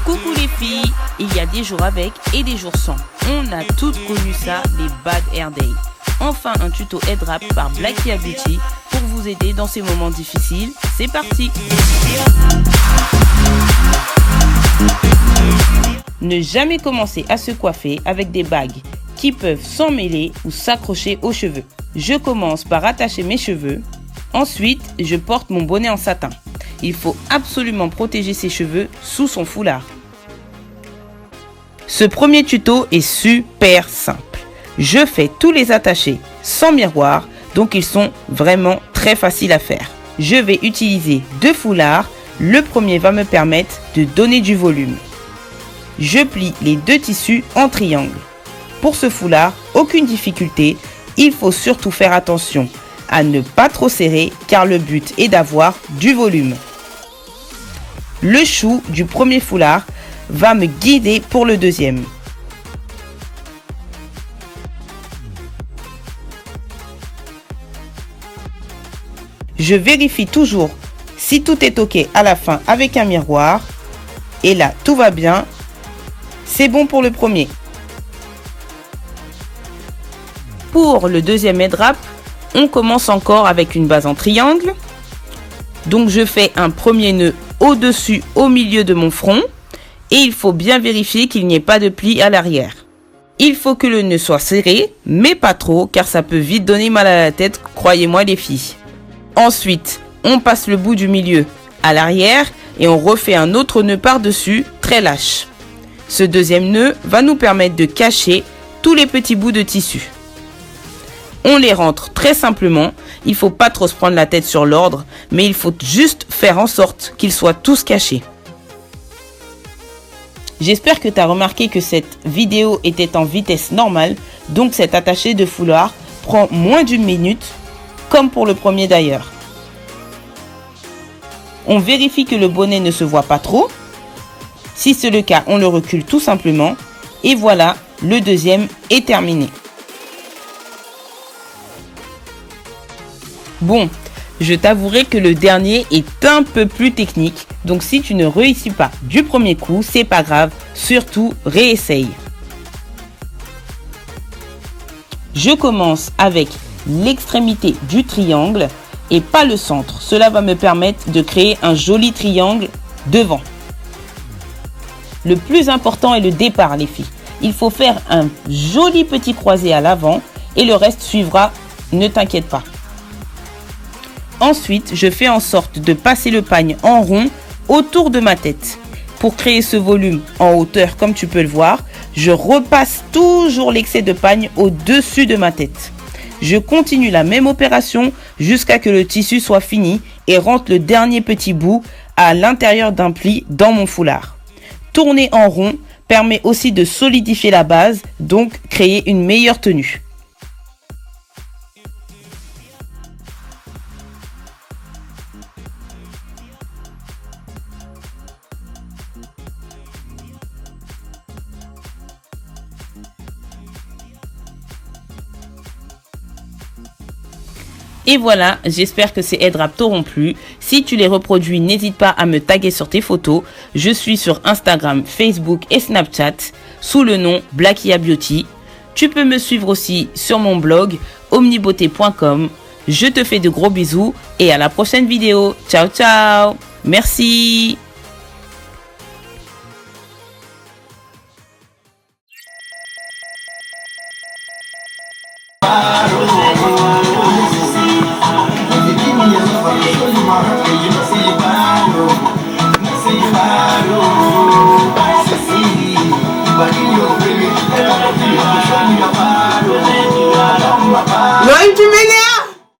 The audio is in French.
Coucou les filles, il y a des jours avec et des jours sans. On a toutes connu ça, les bad hair days. Enfin un tuto head wrap par Blackia Beauty pour vous aider dans ces moments difficiles. C'est parti. Ne jamais commencer à se coiffer avec des bagues qui peuvent s'emmêler ou s'accrocher aux cheveux. Je commence par attacher mes cheveux. Ensuite, je porte mon bonnet en satin. Il faut absolument protéger ses cheveux sous son foulard. Ce premier tuto est super simple. Je fais tous les attachés sans miroir, donc ils sont vraiment très faciles à faire. Je vais utiliser 2 foulards. Le premier va me permettre de donner du volume. Je plie les 2 tissus en triangle. Pour ce foulard, aucune difficulté, il faut surtout faire attention à ne pas trop serrer car le but est d'avoir du volume. Le chou du premier foulard va me guider pour le deuxième. Je vérifie toujours si tout est ok à la fin avec un miroir. Et là, tout va bien. C'est bon pour le premier. Pour le deuxième head wrap, on commence encore avec une base en triangle. Donc je fais un premier nœud au-dessus, au milieu de mon front. Et il faut bien vérifier qu'il n'y ait pas de pli à l'arrière. Il faut que le nœud soit serré, mais pas trop, car ça peut vite donner mal à la tête, croyez-moi les filles. Ensuite, on passe le bout du milieu à l'arrière et on refait un autre nœud par-dessus, très lâche. Ce deuxième nœud va nous permettre de cacher tous les petits bouts de tissu. On les rentre très simplement, il ne faut pas trop se prendre la tête sur l'ordre, mais il faut juste faire en sorte qu'ils soient tous cachés. J'espère que tu as remarqué que cette vidéo était en vitesse normale, donc cet attaché de foulard prend moins d'1 minute, comme pour le premier d'ailleurs. On vérifie que le bonnet ne se voit pas trop. Si c'est le cas, on le recule tout simplement. Et voilà, le deuxième est terminé. Bon, je t'avouerai que le dernier est un peu plus technique. Donc si tu ne réussis pas du premier coup, c'est pas grave. Surtout, réessaye. Je commence avec l'extrémité du triangle et pas le centre. Cela va me permettre de créer un joli triangle devant. Le plus important est le départ, les filles. Il faut faire un joli petit croisé à l'avant et le reste suivra, ne t'inquiète pas. Ensuite, je fais en sorte de passer le pagne en rond autour de ma tête. Pour créer ce volume en hauteur, comme tu peux le voir, je repasse toujours l'excès de pagne au-dessus de ma tête. Je continue la même opération jusqu'à que le tissu soit fini et rentre le dernier petit bout à l'intérieur d'un pli dans mon foulard. Tourner en rond permet aussi de solidifier la base, donc créer une meilleure tenue. Et voilà, j'espère que ces head wraps t'auront plu. Si tu les reproduis, n'hésite pas à me taguer sur tes photos. Je suis sur Instagram, Facebook et Snapchat sous le nom Blackia Beauty. Tu peux me suivre aussi sur mon blog omnibeauté.com. Je te fais de gros bisous et à la prochaine vidéo. Ciao ciao. Merci. Show you my